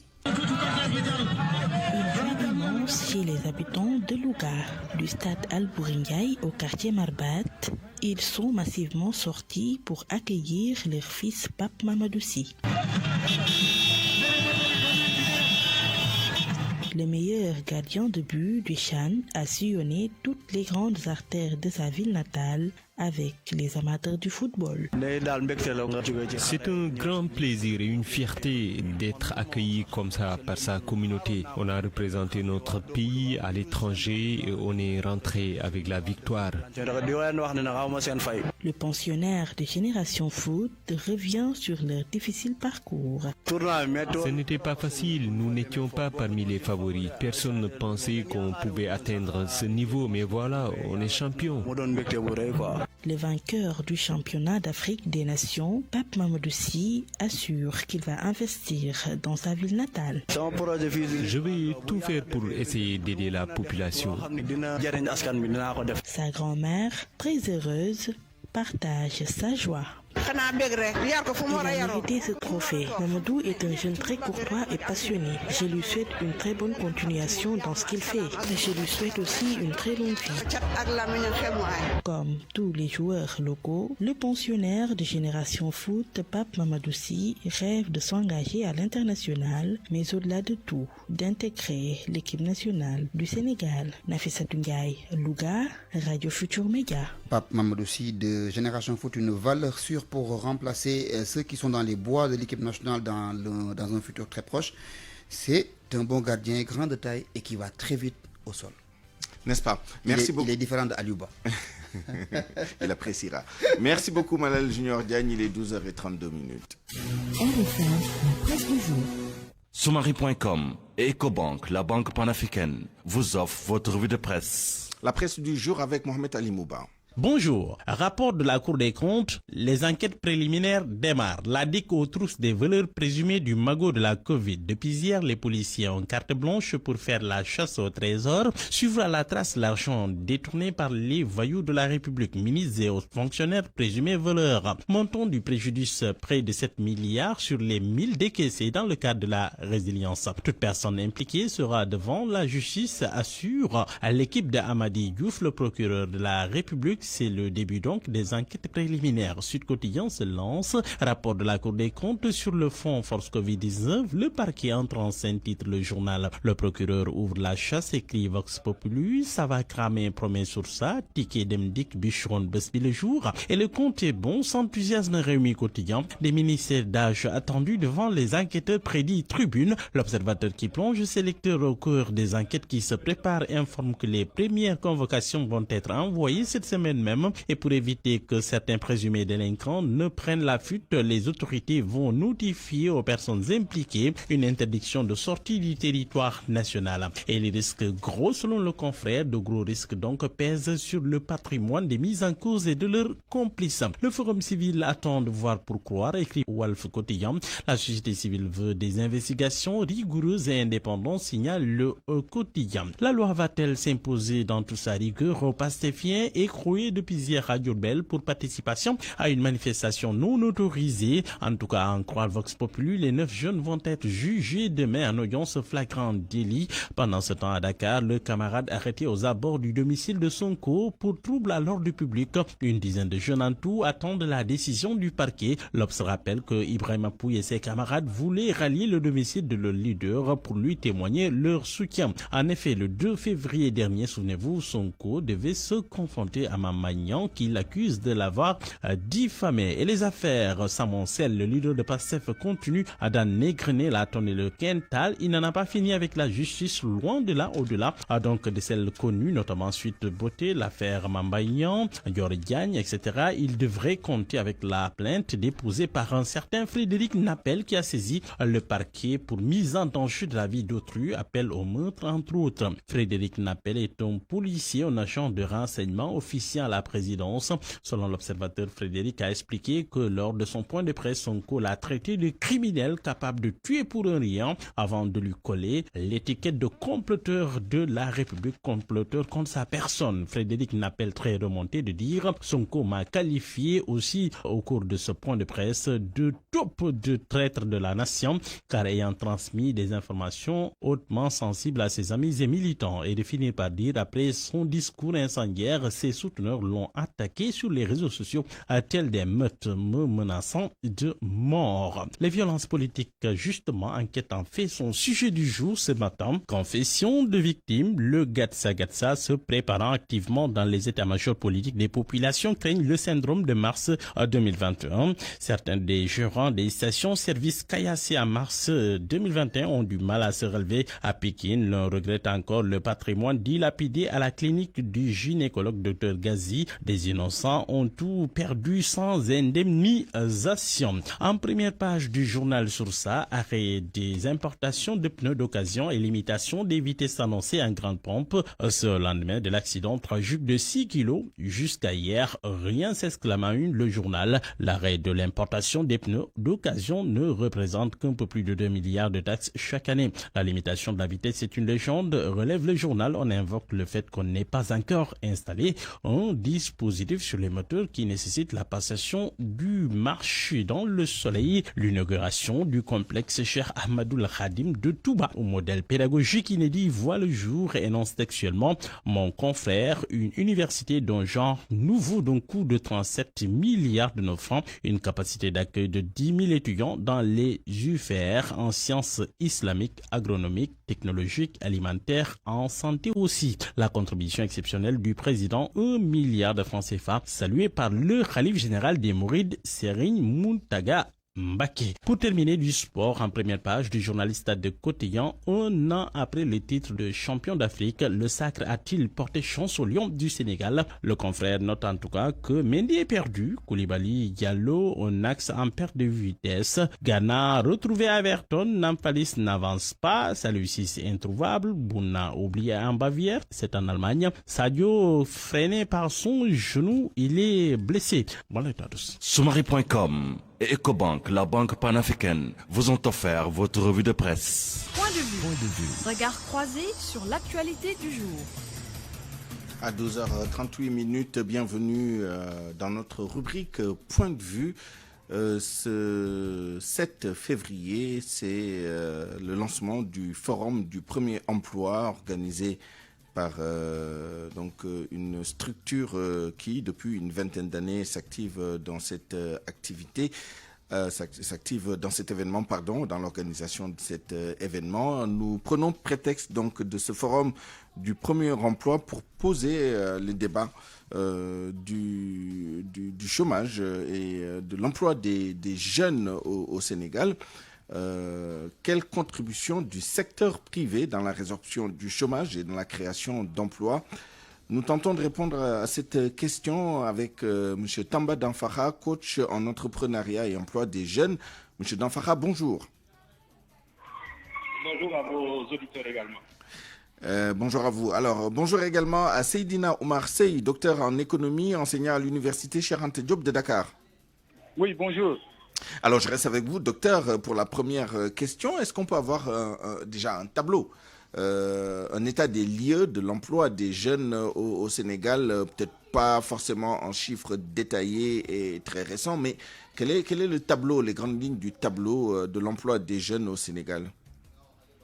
Chez les habitants de Louga, du stade Albouri Ndiaye au quartier Marbat, ils sont massivement sortis pour accueillir leur fils Pape Mamadou Sy. Le meilleur gardien de but du CHAN a sillonné toutes les grandes artères de sa ville natale avec les amateurs du football. C'est un grand plaisir et une fierté d'être accueilli comme ça par sa communauté. On a représenté notre pays à l'étranger et on est rentré avec la victoire. Le pensionnaire de Génération Foot revient sur leur difficile parcours. Ce n'était pas facile, nous n'étions pas parmi les favoris. Personne ne pensait qu'on pouvait atteindre ce niveau, mais voilà, on est champion. Le vainqueur du championnat d'Afrique des Nations, Pape Mamadou Sy, assure qu'il va investir dans sa ville natale. Je vais tout faire pour essayer d'aider la population. Sa grand-mère, très heureuse, partage sa joie. Il a mérité ce trophée. Mamadou est un jeune très courtois et passionné. Je lui souhaite une très bonne continuation dans ce qu'il fait. Je lui souhaite aussi une très longue vie. Comme tous les joueurs locaux, le pensionnaire de Génération Foot, Pape Mamadou Sy, rêve de s'engager à l'international, mais au-delà de tout, d'intégrer l'équipe nationale du Sénégal. Nafissatou Ndiaye, Louga, Radio Futur Média. Pape Mamadou Sy de Génération Foot, une valeur sûre pour remplacer ceux qui sont dans les bois de l'équipe nationale dans un futur très proche. C'est un bon gardien, grand de taille et qui va très vite au sol. N'est-ce pas? Merci beaucoup. Il est différent de Aliouba. Il appréciera. Merci beaucoup Malal Junior Diagne, il est 12h32. RFM, la presse du jour. Soumari.com et Ecobank, la banque panafricaine, vous offre votre revue de presse. La presse du jour avec Mohamed Ali Mouba. Bonjour. Rapport de la Cour des comptes, les enquêtes préliminaires démarrent. La DIC aux trousses des voleurs présumés du magot de la Covid. Depuis hier, les policiers ont carte blanche pour faire la chasse au trésor, suivre à la trace l'argent détourné par les voyous de la République, ministres et autres fonctionnaires présumés voleurs. Montant du préjudice près de 7 milliards sur les 1000 décaissés dans le cadre de la résilience. Toute personne impliquée sera devant la justice, assure à l'équipe de Hamadi Diouf, le procureur de la République. C'est le début donc des enquêtes préliminaires. Sud Quotidien se lance. Rapport de la Cour des comptes sur le fonds Force Covid-19. Le parquet entre en scène, titre le journal. Le procureur ouvre la chasse, écrit Vox Populi. Ça va cramer, promet sur ça. Ticket d'Emdik, bûcheron Besbi le jour. Et le compte est bon, s'enthousiasme Réumi Quotidien. Des ministères d'âge attendus devant les enquêteurs, prédit Tribune. L'observateur qui plonge ses lecteurs au cœur des enquêtes qui se préparent informe que les premières convocations vont être envoyées cette semaine même, et pour éviter que certains présumés délinquants ne prennent la fuite, les autorités vont notifier aux personnes impliquées une interdiction de sortie du territoire national. Et les risques gros, selon le confrère, de gros risques donc pèsent sur le patrimoine des mises en cause et de leurs complices. Le Forum civil attend de voir pour croire, écrit Walf Quotidien. La société civile veut des investigations rigoureuses et indépendantes, signale le Quotidien. La loi va-t-elle s'imposer dans toute sa rigueur aux pastéfiens écroués depuis hier à Diourbel pour participation à une manifestation non autorisée? En tout cas, à en croire Vox Populi, les 9 jeunes vont être jugés demain en audience flagrante délit. Pendant ce temps à Dakar, le camarade arrêté aux abords du domicile de Sonko pour trouble à l'ordre public. Une dizaine de jeunes en tout attendent la décision du parquet. L'Obs rappelle que Ibrahima Pouye et ses camarades voulaient rallier le domicile de leur leader pour lui témoigner leur soutien. En effet, le 2 février dernier, souvenez-vous, Sonko devait se confronter à Mamagnan qui l'accuse de l'avoir diffamé. Et les affaires s'amoncellent. Le leader de PASTEF continue d'en égrener la tonne et le quintal. Il n'en a pas fini avec la justice, loin de là, au-delà donc de celles connues, notamment suite de Beauté, l'affaire Mambayan, Diagne, etc. Il devrait compter avec la plainte déposée par un certain Frédéric Napel qui a saisi le parquet pour mise en danger de la vie d'autrui, appel au meurtre entre autres. Frédéric Napel est un policier, un agent de renseignement officiant à la présidence. Selon l'observateur, Frédéric a expliqué que lors de son point de presse, Sonko l'a traité de criminel capable de tuer pour un rien avant de lui coller l'étiquette de comploteur de la République, comploteur contre sa personne. Frédéric Napel, très remonté, de dire Sonko m'a qualifié aussi au cours de ce point de presse de top de traître de la nation, car ayant transmis des informations hautement sensibles à ses amis et militants, et de finir par dire après son discours incendiaire, ses souteneurs l'ont attaqué sur les réseaux sociaux à tel des meutes me menaçant de mort. Les violences politiques, justement, inquiétant fait son sujet du jour ce matin. Confession de victimes, le Gatsa se préparant activement dans les états-majors politiques des populations craignent le syndrome de mars 2021. Certains des gérants des stations-service Kayasé à mars 2021 ont du mal à se relever à Pékin. L'on regrette encore le patrimoine dilapidé à la clinique du gynécologue Dr Gazi. Des innocents ont tout perdu sans indemnisation. En première page du journal Source, arrêt des importations de pneus d'occasion et limitation des vitesses annoncées en grande pompe. Ce lendemain de l'accident tragique de 6 kilos, jusqu'à hier, rien s'exclama le journal. L'arrêt de l'importation des pneus d'occasion ne représente qu'un peu plus de 2 milliards de taxes chaque année. La limitation de la vitesse est une légende, relève le journal. On invoque le fait qu'on n'ait pas encore installé un dispositif sur les moteurs qui nécessite la passation du marché dans le soleil. L'inauguration du complexe Cheikh Ahmadoul Khadim de Touba, au modèle pédagogique inédit, voit le jour, énonce textuellement mon confrère, une université d'un genre nouveau d'un coût de 37 milliards de nos francs, une capacité d'accueil de 10 000 étudiants dans les UFR en sciences islamiques, agronomiques, technologiques, alimentaires, en santé aussi. La contribution exceptionnelle du président, 1 milliard de francs CFA, saluée par le khalife général des Mourides, Serigne Mountaga Mbaké. Pour terminer, du sport en première page du journaliste de Cotéyan, un an après le titre de champion d'Afrique, le sacre a-t-il porté chance aux Lions du Sénégal? Le confrère note en tout cas que Mendy est perdu, Koulibaly, Diallo, un axe en perte de vitesse. Ghana retrouvé à Everton, Nampalys n'avance pas, Salusis est introuvable, Bouna oublié en Bavière, c'est en Allemagne. Sadio freiné par son genou, il est blessé. Bon état à tous. Soumari.com et Ecobank, la banque panafricaine, vous ont offert votre revue de presse. Point de vue. Regard croisé sur l'actualité du jour. À 12h38, bienvenue dans notre rubrique Point de vue. Ce 7 février, c'est le lancement du forum du premier emploi organisé par une structure qui, depuis une vingtaine d'années, s'active dans cette activité, s'active dans cet événement, dans l'organisation de cet événement. Nous prenons prétexte donc de ce forum du premier emploi pour poser les débats du chômage et de l'emploi des jeunes au Sénégal. Quelle contribution du secteur privé dans la résorption du chômage et dans la création d'emplois? Nous tentons de répondre à cette question avec M. Tamba Danfara, coach en entrepreneuriat et emploi des jeunes. M. Danfara, bonjour. Bonjour à vos auditeurs également. Bonjour à vous. Alors, bonjour également à Seydina Oumar Sey, docteur en économie, enseignant à l'université Cheikh Anta Diop de Dakar. Oui, bonjour. Alors, je reste avec vous, docteur, pour la première question. Est-ce qu'on peut avoir déjà un tableau, un état des lieux de l'emploi des jeunes au Sénégal, peut-être pas forcément en chiffres détaillés et très récents, mais quel est le tableau, les grandes lignes du tableau de l'emploi des jeunes au Sénégal?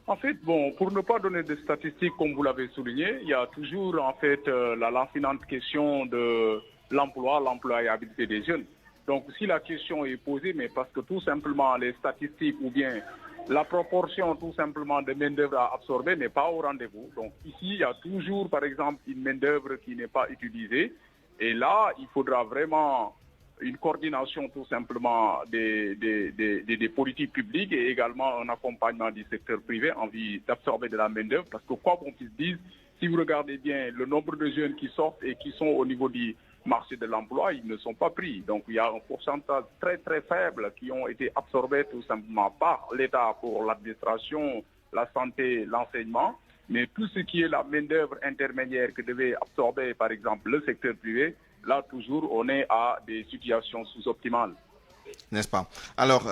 En fait, pour ne pas donner de statistiques comme vous l'avez souligné, il y a toujours en fait la lancinante question de l'employabilité des jeunes. Donc si la question est posée, mais parce que tout simplement les statistiques ou bien la proportion tout simplement de main-d'œuvre à absorber n'est pas au rendez-vous. Donc ici, il y a toujours par exemple une main-d'œuvre qui n'est pas utilisée. Et là, il faudra vraiment une coordination tout simplement des politiques publiques et également un accompagnement du secteur privé en vue d'absorber de la main-d'œuvre. Parce que quoi qu'on puisse dire, si vous regardez bien le nombre de jeunes qui sortent et qui sont au niveau du marché de l'emploi, ils ne sont pas pris. Donc il y a un pourcentage très très faible qui ont été absorbés tout simplement par l'État pour l'administration, la santé, l'enseignement. Mais tout ce qui est la main-d'œuvre intermédiaire que devait absorber par exemple le secteur privé, là toujours on est à des situations sous-optimales. N'est-ce pas? Alors,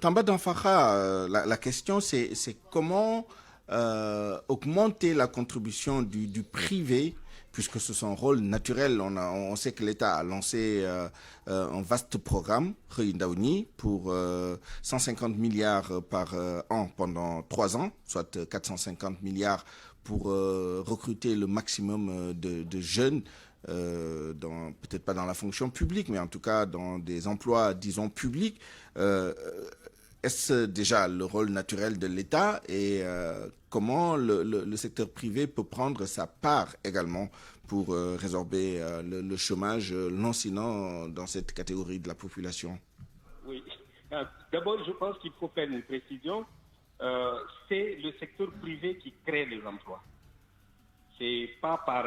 Tamba Danfara, la question c'est comment augmenter la contribution du privé, puisque c'est son rôle naturel. On sait que l'État a lancé un vaste programme, Réundaouni, pour 150 milliards par an pendant 3 ans, soit 450 milliards pour recruter le maximum de jeunes, peut-être pas dans la fonction publique, mais en tout cas dans des emplois, disons, publics. Est-ce déjà le rôle naturel de l'État et comment le secteur privé peut prendre sa part également pour résorber le chômage lancinant dans cette catégorie de la population? Oui. D'abord, je pense qu'il faut faire une précision. C'est le secteur privé qui crée les emplois. C'est pas par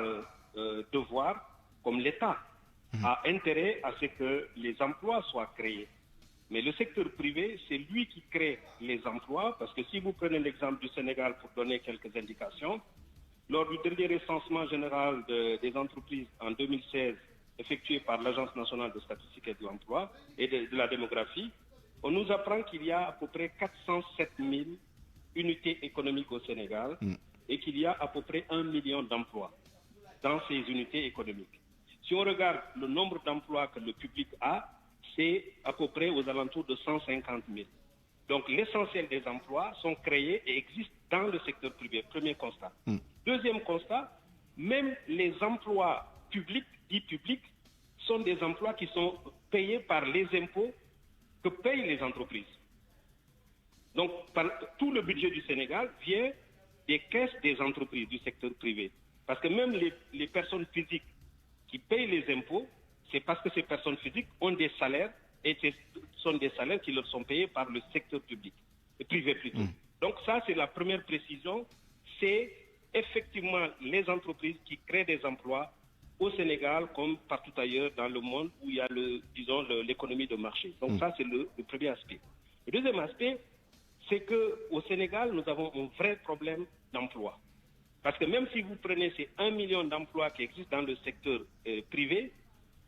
devoir, comme l'État a intérêt à ce que les emplois soient créés. Mais le secteur privé, c'est lui qui crée les emplois, parce que si vous prenez l'exemple du Sénégal pour donner quelques indications, lors du dernier recensement général des entreprises en 2016, effectué par l'Agence nationale de statistique et de l'emploi et de la démographie, on nous apprend qu'il y a à peu près 407 000 unités économiques au Sénégal et qu'il y a à peu près 1 million d'emplois dans ces unités économiques. Si on regarde le nombre d'emplois que le public a, c'est à peu près aux alentours de 150 000. Donc l'essentiel des emplois sont créés et existent dans le secteur privé. Premier constat. Deuxième constat, même les emplois publics, dits publics, sont des emplois qui sont payés par les impôts que payent les entreprises. Donc tout le budget du Sénégal vient des caisses des entreprises du secteur privé. Parce que même les personnes physiques qui payent les impôts, c'est parce que ces personnes physiques ont des salaires et ce sont des salaires qui leur sont payés par le secteur public, privé plutôt. Donc ça, c'est la première précision. C'est effectivement les entreprises qui créent des emplois au Sénégal comme partout ailleurs dans le monde où il y a l'économie de marché. Donc ça, c'est le premier aspect. Le deuxième aspect, c'est qu'au Sénégal, nous avons un vrai problème d'emploi. Parce que même si vous prenez ces 1 million d'emplois qui existent dans le secteur privé,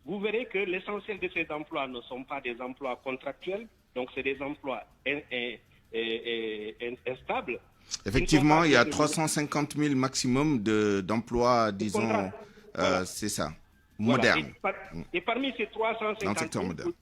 vous verrez que l'essentiel de ces emplois ne sont pas des emplois contractuels, donc c'est des emplois instables. Effectivement, il y a 350 000 maximum d'emplois, disons, voilà. C'est ça, modernes. Voilà. Et parmi ces 350 000,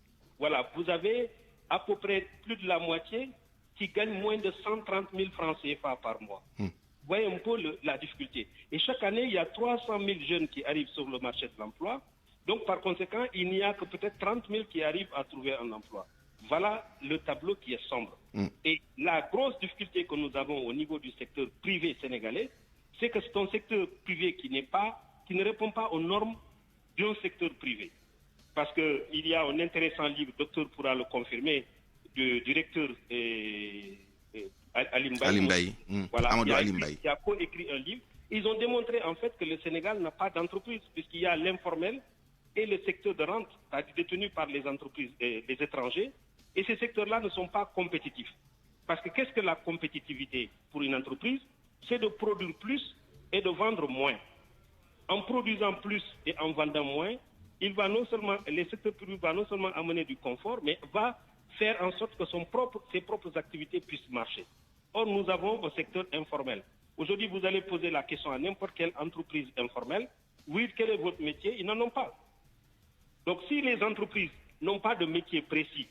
voilà, vous avez à peu près plus de la moitié qui gagnent moins de 130 000 francs CFA par mois. Vous voyez un peu la difficulté. Et chaque année, il y a 300 000 jeunes qui arrivent sur le marché de l'emploi. Donc, par conséquent, il n'y a que peut-être 30 000 qui arrivent à trouver un emploi. Voilà le tableau qui est sombre. Et la grosse difficulté que nous avons au niveau du secteur privé sénégalais, c'est que c'est un secteur privé qui ne répond pas aux normes d'un secteur privé. Parce qu'il y a un intéressant livre, le docteur pourra le confirmer, du directeur Alimbaï. Voilà, qui a co-écrit un livre. Ils ont démontré en fait que le Sénégal n'a pas d'entreprise, puisqu'il y a l'informel et le secteur de rente, détenu par les entreprises des étrangers. Et ces secteurs-là ne sont pas compétitifs. Parce que qu'est-ce que la compétitivité pour une entreprise? C'est de produire plus et de vendre moins. En produisant plus et en vendant moins, le secteur privé va non seulement amener du confort, mais va faire en sorte que ses propres activités puissent marcher. Or, nous avons un secteur informel. Aujourd'hui, vous allez poser la question à n'importe quelle entreprise informelle. Oui, quel est votre métier? Ils n'en ont pas. Donc, si les entreprises n'ont pas de métier précis,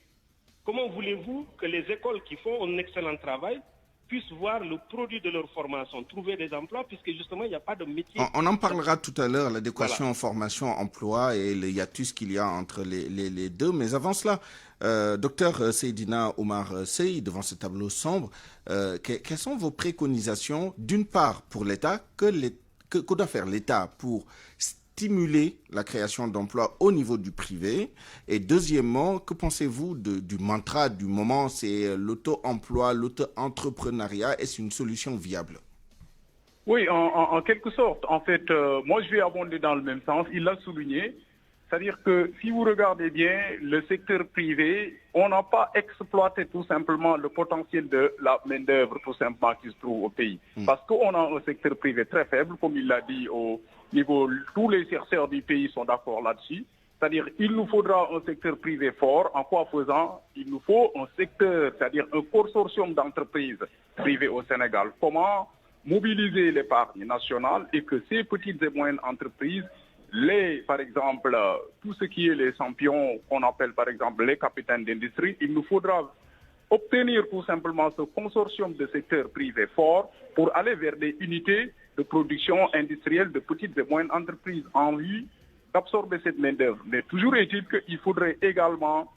comment voulez-vous que les écoles qui font un excellent travail puissent voir le produit de leur formation, trouver des emplois, puisque justement, il n'y a pas de métier. On en parlera tout à l'heure, l'adéquation formation-emploi et le hiatus qu'il y a entre les deux. Mais avant cela, docteur Seydina Omar Sey, devant ce tableau sombre, quelles sont vos préconisations, d'une part pour l'État, que doit faire l'État pour stimuler la création d'emplois au niveau du privé? Et deuxièmement, que pensez-vous du mantra du moment, c'est l'auto-emploi, l'auto-entrepreneuriat? Est-ce une solution viable? Oui, en quelque sorte. En fait, moi je vais abonder dans le même sens. Il l'a souligné. C'est-à-dire que si vous regardez bien le secteur privé, on n'a pas exploité tout simplement le potentiel de la main-d'œuvre tout simplement qui se trouve au pays. Parce qu'on a un secteur privé très faible, comme il l'a dit au niveau, tous les chercheurs du pays sont d'accord là-dessus. C'est-à-dire il nous faudra un secteur privé fort. En quoi faisant? Il nous faut un secteur, c'est-à-dire un consortium d'entreprises privées au Sénégal. Comment mobiliser l'épargne nationale et que ces petites et moyennes entreprises, par exemple, tout ce qui est les champions, qu'on appelle par exemple les capitaines d'industrie, il nous faudra obtenir tout simplement ce consortium de secteurs privés forts pour aller vers des unités de production industrielle de petites et moyennes entreprises en vue d'absorber cette main-d'œuvre. Mais toujours est-il qu'il faudrait également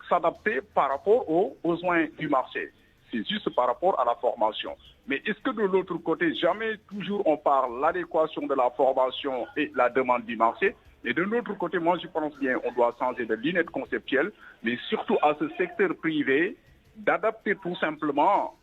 s'adapter par rapport aux besoins du marché. C'est juste par rapport à la formation. Mais est-ce que de l'autre côté, jamais toujours on parle de l'adéquation de la formation et la demande du marché? Et de l'autre côté, moi je pense bien on doit changer de lunette conceptuelle, mais surtout à ce secteur privé, d'adapter tout simplement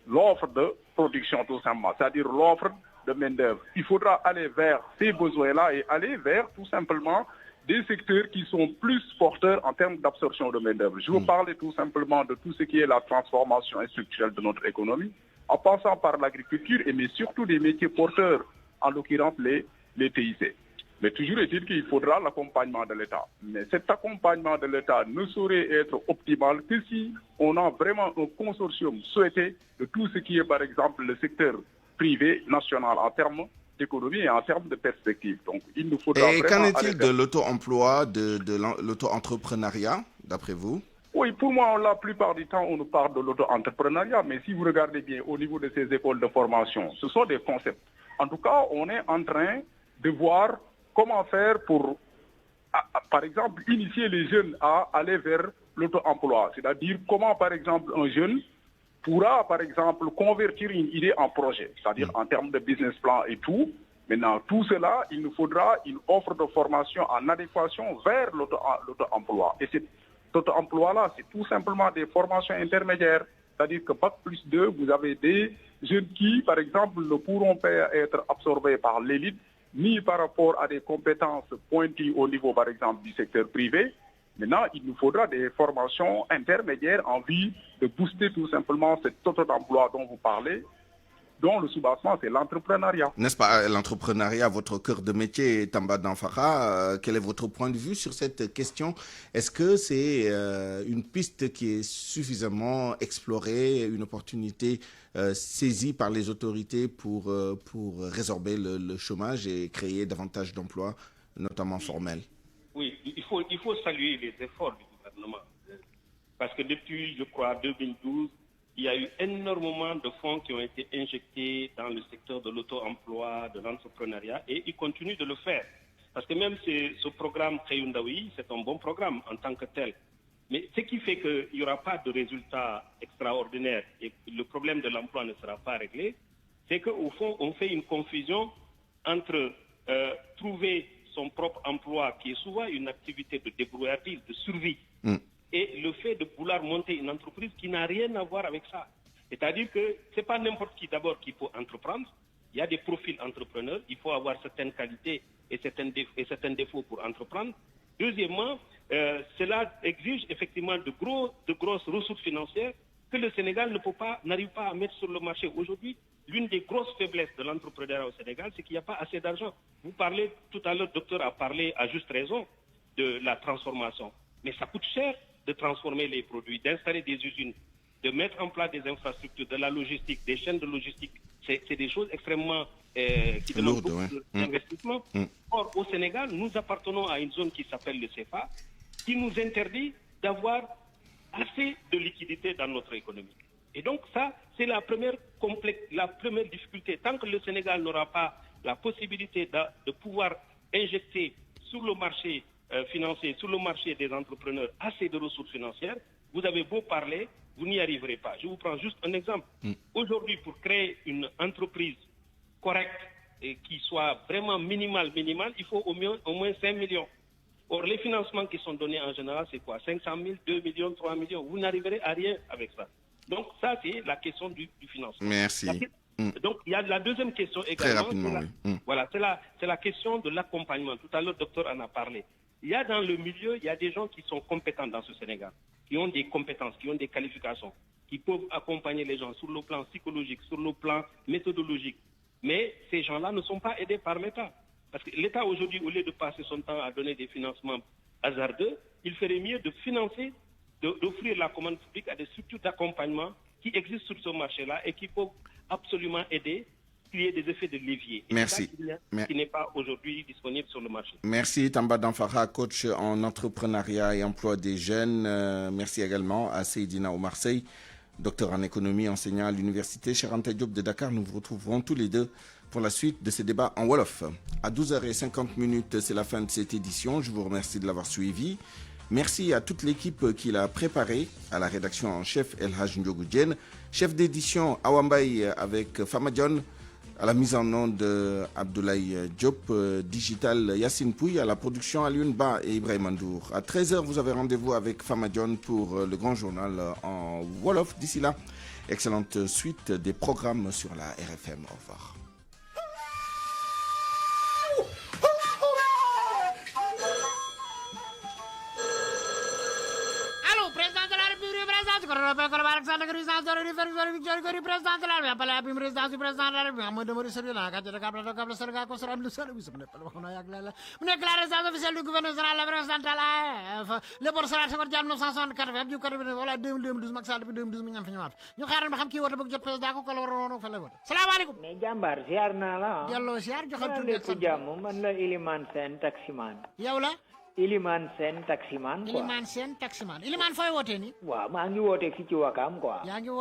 l'offre de production tout simplement, c'est-à-dire l'offre de main-d'œuvre. Il faudra aller vers ces besoins-là et aller vers tout simplement des secteurs qui sont plus porteurs en termes d'absorption de main-d'œuvre. Je veux parler tout simplement de tout ce qui est la transformation structurelle de notre économie, en passant par l'agriculture, mais surtout des métiers porteurs, en l'occurrence les TIC. Mais toujours est-il qu'il faudra l'accompagnement de l'État. Mais cet accompagnement de l'État ne saurait être optimal que si on a vraiment un consortium souhaité de tout ce qui est, par exemple, le secteur privé national en termes d'économie et en termes de perspective. Donc, il nous faudra Et vraiment... qu'en est-il de l'auto-emploi, de l'auto-entrepreneuriat, d'après vous? Oui, pour moi, la plupart du temps, on nous parle de l'auto-entrepreneuriat, mais si vous regardez bien au niveau de ces écoles de formation, ce sont des concepts. En tout cas, on est en train de voir comment faire pour, par exemple, initier les jeunes à aller vers l'auto-emploi. C'est-à-dire comment, par exemple, un jeune pourra, par exemple, convertir une idée en projet, c'est-à-dire en termes de business plan et tout. Maintenant, tout cela, il nous faudra une offre de formation en adéquation vers l'auto-emploi. Et cet auto-emploi-là, c'est tout simplement des formations intermédiaires. C'est-à-dire que Bac plus 2, vous avez des jeunes qui, par exemple, ne pourront pas être absorbés par l'élite, ni par rapport à des compétences pointues au niveau, par exemple, du secteur privé. Maintenant, il nous faudra des formations intermédiaires en vue de booster tout simplement cet auto-emploi dont vous parlez, dont le soubassement, c'est l'entrepreneuriat. N'est-ce pas l'entrepreneuriat, votre cœur de métier, Tamba Danfara? Quel est votre point de vue sur cette question? Est-ce que c'est une piste qui est suffisamment explorée, une opportunité saisie par les autorités pour résorber le chômage et créer davantage d'emplois, notamment formels? Oui, il faut saluer les efforts du gouvernement. Parce que depuis, je crois, 2012, il y a eu énormément de fonds qui ont été injectés dans le secteur de l'auto-emploi, de l'entrepreneuriat, et ils continuent de le faire. Parce que même ce programme Kayundawi, c'est un bon programme en tant que tel. Mais ce qui fait qu'il n'y aura pas de résultats extraordinaires et le problème de l'emploi ne sera pas réglé, c'est qu'au fond, on fait une confusion entre trouver son propre emploi, qui est souvent une activité de débrouillardise, de survie, et le fait de vouloir monter une entreprise qui n'a rien à voir avec ça. C'est-à-dire que ce n'est pas n'importe qui d'abord qu'il faut entreprendre. Il y a des profils entrepreneurs, il faut avoir certaines qualités et certains défauts pour entreprendre. Deuxièmement, cela exige effectivement de grosses ressources financières que le Sénégal n'arrive pas à mettre sur le marché. Aujourd'hui, l'une des grosses faiblesses de l'entrepreneuriat au Sénégal, c'est qu'il n'y a pas assez d'argent. Vous parlez, tout à l'heure, le docteur a parlé à juste raison de la transformation. Mais ça coûte cher de transformer les produits, d'installer des usines, de mettre en place des infrastructures, de la logistique, des chaînes de logistique. C'est des choses extrêmement qui demandent beaucoup d'investissement. Or, au Sénégal, nous appartenons à une zone qui s'appelle le CFA, qui nous interdit d'avoir assez de liquidités dans notre économie. Et donc ça, c'est la première difficulté. Tant que le Sénégal n'aura pas la possibilité de pouvoir injecter sur le marché financier, sur le marché des entrepreneurs, assez de ressources financières, vous avez beau parler, vous n'y arriverez pas. Je vous prends juste un exemple. Aujourd'hui, pour créer une entreprise correcte, qui soit vraiment minimal, il faut au moins 5 millions. Or, les financements qui sont donnés en général, c'est quoi? 500 000, 2 millions, 3 millions. Vous n'arriverez à rien avec ça. Donc, ça, c'est la question du financement. Merci. Donc, il y a la deuxième question également. Très rapidement, oui. Voilà, c'est la question de l'accompagnement. Tout à l'heure, le docteur en a parlé. Il y a dans le milieu, il y a des gens qui sont compétents dans ce Sénégal, qui ont des compétences, qui ont des qualifications, qui peuvent accompagner les gens sur le plan psychologique, sur le plan méthodologique. Mais ces gens-là ne sont pas aidés par l'État. Parce que l'État, aujourd'hui, au lieu de passer son temps à donner des financements hasardeux, il ferait mieux de financer, d'offrir la commande publique à des structures d'accompagnement qui existent sur ce marché-là et qui peuvent absolument aider, qu'il y ait des effets de levier. Merci. Qui n'est pas aujourd'hui disponible sur le marché. Merci Tamba Danfara, coach en entrepreneuriat et emploi des jeunes. Merci également à Seydina Omarseille, docteur en économie, enseignant à l'université Cheikh Anta Diop de Dakar. Nous vous retrouverons tous les deux pour la suite de ces débats en Wolof. À 12h50, c'est la fin de cette édition. Je vous remercie de l'avoir suivi. Merci à toute l'équipe qui l'a préparé, à la rédaction en chef El Haj Ndiogoudjen, chef d'édition Awambaye avec Famadjon, à la mise en onde Abdoulaye Diop, digital Yassine Pouy, à la production Alioune Ba et Ibrahim Andour. À 13h, vous avez rendez-vous avec Famadjon pour le grand journal en Wolof. D'ici là, excellente suite des programmes sur la RFM. Au revoir. mais jàmbaar ziar naa la Diallo ziar joxal tur lépp jàmm man la Iliman Sène taximan yow la Iliman Sène taximan quoi Iliman Sène taximan Iliman fooy wootee ni waaw maa ngi woote fii ci Wakaam quoi